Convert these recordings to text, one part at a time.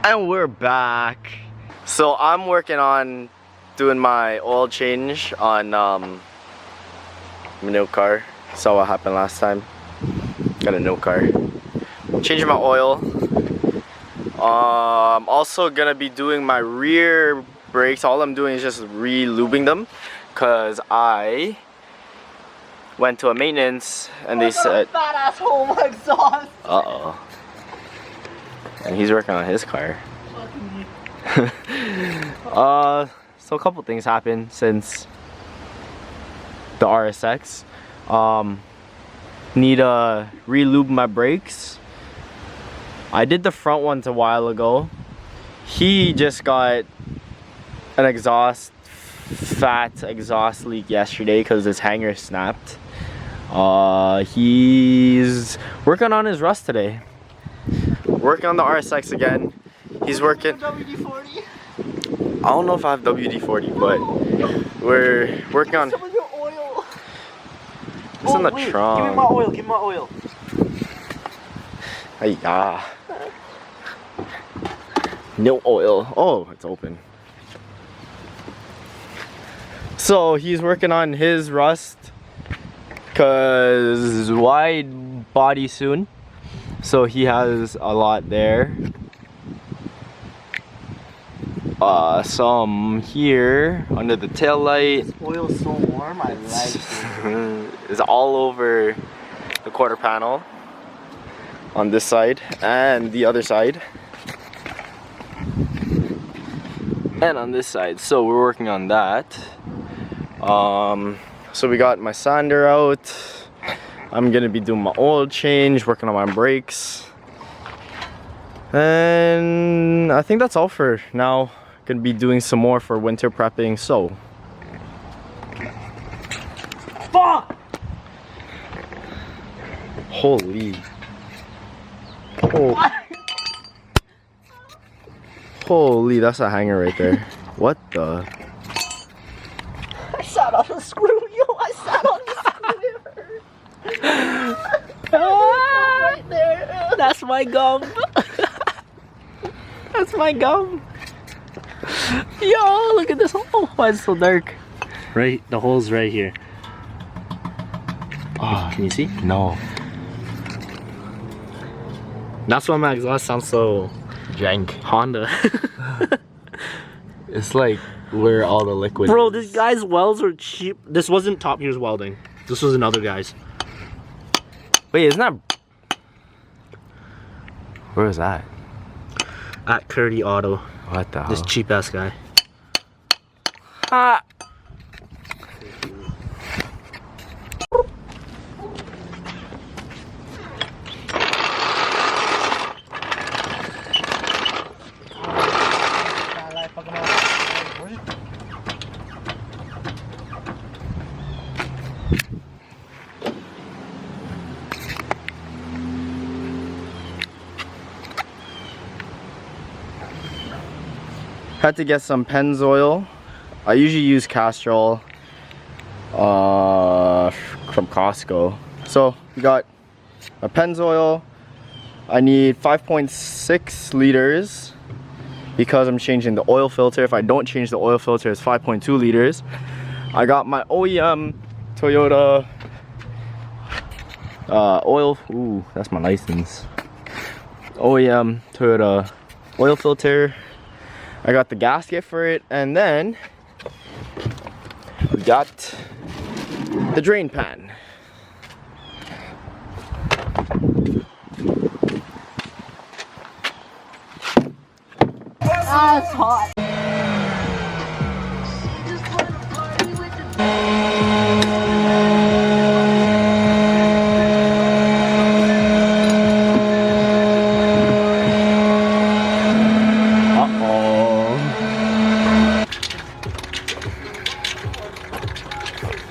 And we're back. So I'm working on doing my oil change on my new car. Saw what happened last time. Got a new car. Changing my oil. I'm also gonna be doing my rear brakes. All I'm doing is just re-lubing them, cause I went to a maintenance and they said fat asshole exhaust. uh-oh. And he's working on his car. So a couple things happened since the RSX. Need to re-lube my brakes. I did the front ones a while ago. He just got an fat exhaust leak yesterday because his hanger snapped. He's working on his rust today. Working on the RSX again. He's working. WD-40? I don't know if I have WD-40, but we're working on. Some of your oil. It's in the trunk. Give me my oil. Give me my oil. Hiya. No oil. Oh, it's open. So he's working on his rust, cause wide body soon. So he has a lot there. Some here under the tail light. This oil's so warm, I like it. It's all over the quarter panel on this side and the other side. And on this side. So we're working on that. So we got my sander out. I'm gonna be doing my oil change, working on my brakes. And I think that's all for now. Gonna be doing some more for winter prepping, so. Fuck! Holy. Oh. Holy, that's a hanger right there. What the? I sat on the screw, yo! I sat on the screw. Right there. That's my gum. That's my gum. Yo, look at this hole. Why is it so dark? Right, the hole's right here. Oh, can you see? No. That's why my exhaust sounds so Jank. Honda. It's like where all the liquid Bro, is. this guy's welds are cheap. This wasn't Top Gear's welding. This was another guy's. Wait, isn't that... Where is that? At Curdy Auto. What the hell? This cheap ass guy. Ah. Had to get some Pennzoil. I usually use Castrol from Costco. So we got a Pennzoil. I need 5.6 liters because I'm changing the oil filter. If I don't change the oil filter, it's 5.2 liters. I got my OEM Toyota oil. Ooh, that's my license. OEM Toyota oil filter. I got the gasket for it, and then we got the drain pan. Ah, it's hot.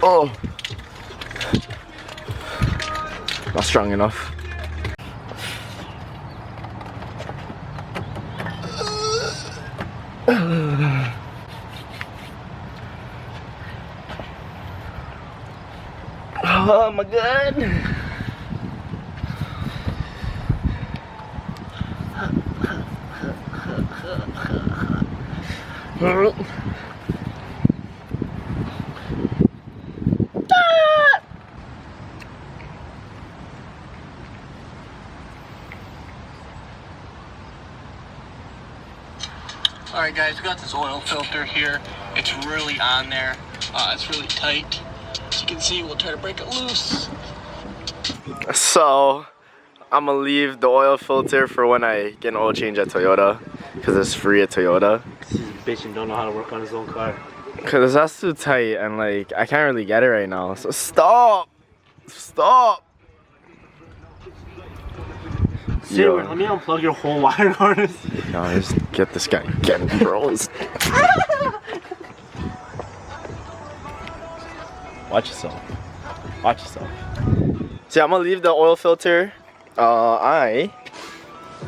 Oh, not strong enough. Oh my god. Alright guys, we got this oil filter here. It's really on there. It's really tight. As you can see, we'll try to break it loose. So, I'm gonna leave the oil filter for when I get an oil change at Toyota, because it's free at Toyota. This bitch don't know how to work on his own car. Because that's too tight and like, I can't really get it right now. So stop! Stop! Seriously, let me unplug your whole wire harness. Guys, get this guy again, bro. Watch yourself. Watch yourself. See, I'm gonna leave the oil filter. I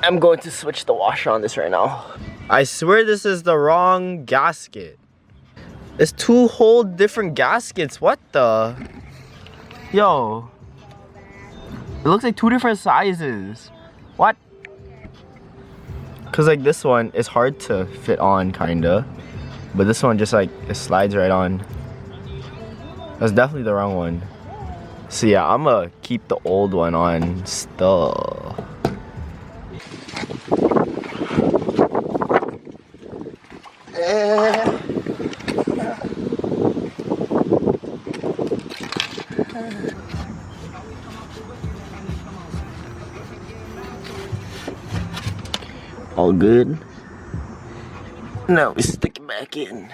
am going to switch the washer on this right now. I swear this is the wrong gasket. It's two whole different gaskets. What the? Yo. It looks like two different sizes. What? Cause like this one is hard to fit on kinda. But this one just like, it slides right on. That's definitely the wrong one. So yeah, I'm gonna keep the old one on still. All good. Now we stick it back in.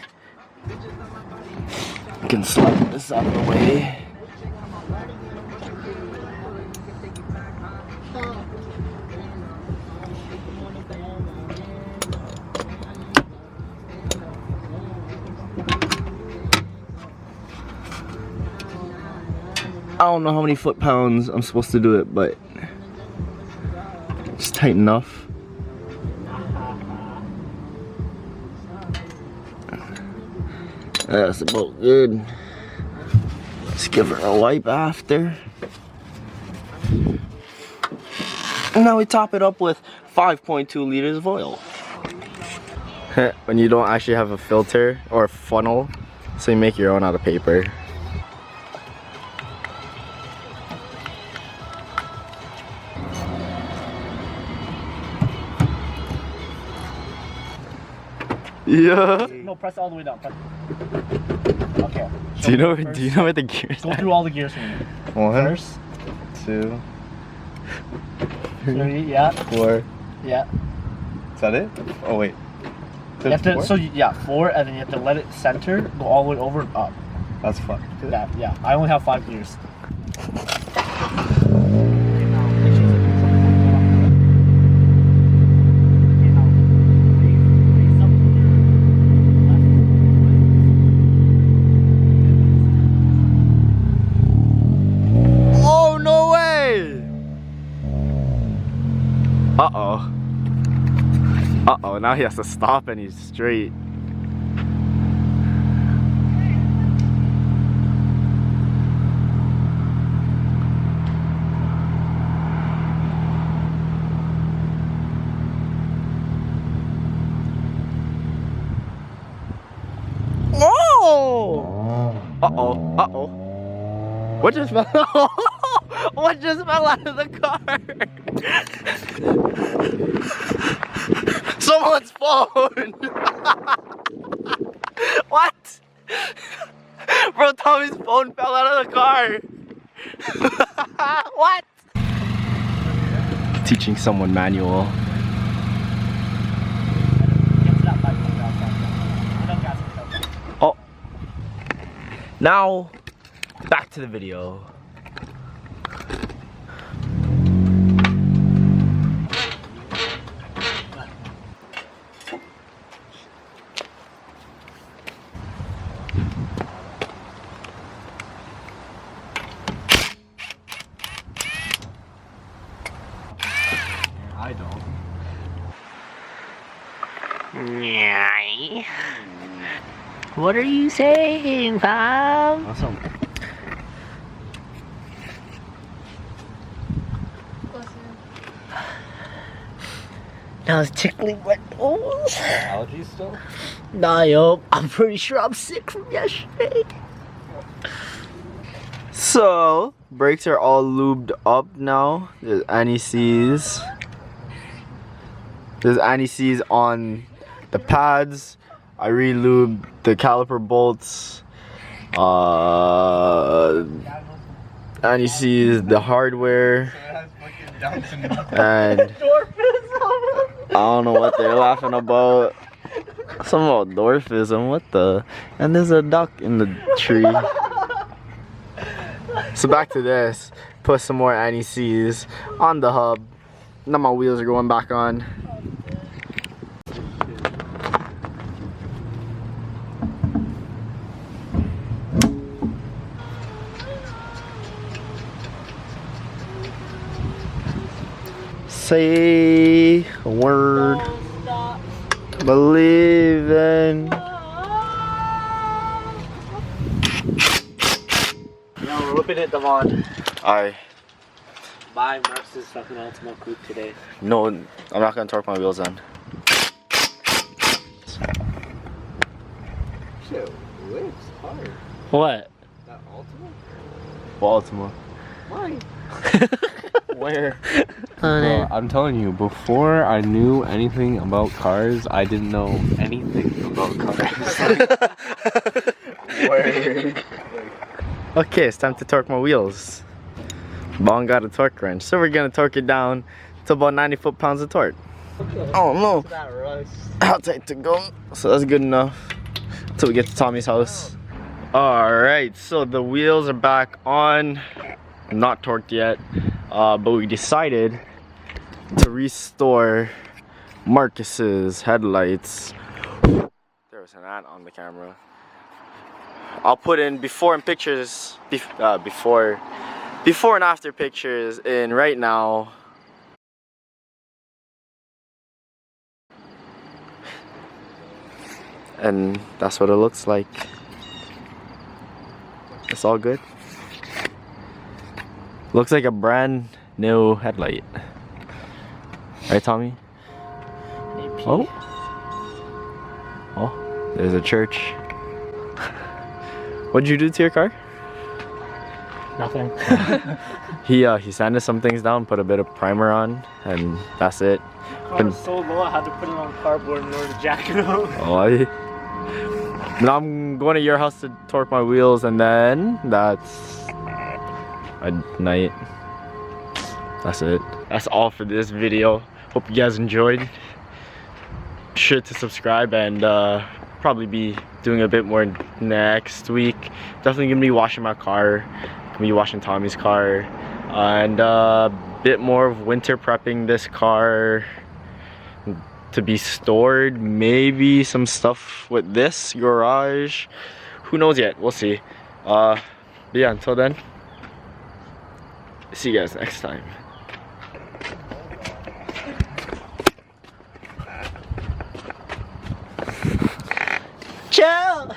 You can slide this out of the way. I don't know how many foot-pounds I'm supposed to do it, but it's tight enough. That's about good. Let's give her a wipe after. And now we top it up with 5.2 liters of oil. When you don't actually have a filter or a funnel, so you make your own out of paper. Yeah. No, press all the way down. Okay. Do you know where the gears Go are? through all the gears for me. 1, First, 2, 3, yeah, 4. yeah. Is that it? Oh wait. You have to, so yeah, 4, and then you have to let it center, go all the way over and up. That's fucked. Yeah. I only have 5 gears. Oh no way! Uh-oh. Uh-oh, now he has to stop and he's straight. Oh! Uh-oh, uh-oh. What just fell out? What just fell out of the car? Someone's phone! What? Bro, Tommy's phone fell out of the car. What? Teaching someone manual. Oh. Now, back to the video. I don't. What are you saying, Bob? Awesome. Now it's tickling my nose. Allergies still? Nah, yo, I'm pretty sure I'm sick from yesterday. So, brakes are all lubed up now. There's anti-seize. There's anti-seize on the pads. I re-lubed the caliper bolts. Anti-seize the hardware. And I don't know what they're laughing about. Something about dwarfism, what the? And there's a duck in the tree. So back to this, put some more anti-seize on the hub. Now my wheels are going back on. Say a word. Believe in. Yo, we're whipping it, Devon. Bye, Marks is fucking Ultimo Coupe today. No, I'm not gonna torque my wheels on. Shit, whips hard. What? That Ultima? Baltimore. Why? Where? Bro, I'm telling you, before I knew anything about cars, I didn't know anything about cars. Where? Okay, it's time to torque my wheels. Bong got a torque wrench, so we're gonna torque it down to about 90 foot-pounds of torque. Oh no, how tight to go? So that's good enough until we get to Tommy's house. Alright, so the wheels are back on, not torqued yet, but we decided to restore Marcus's headlights. There was an ad on the camera. I'll put in before and pictures, before and after pictures in right now. And that's what it looks like. It's all good. Looks like a brand new headlight. Right, Tommy? Oh. Oh, there's a church. What'd you do to your car? Nothing. He sanded some things down, put a bit of primer on, and that's it. Car was so low, I had to put it on cardboard in order to jack it up. Oh, now I'm going to your house to torque my wheels, and then that's a night. That's it. That's all for this video. Hope you guys enjoyed. Be sure to subscribe, and probably be doing a bit more next week. Definitely gonna be washing my car, gonna be washing Tommy's car, and a bit more of winter prepping this car to be stored. Maybe some stuff with this garage, who knows yet, we'll see. But yeah, until then, see you guys next time. Ciao!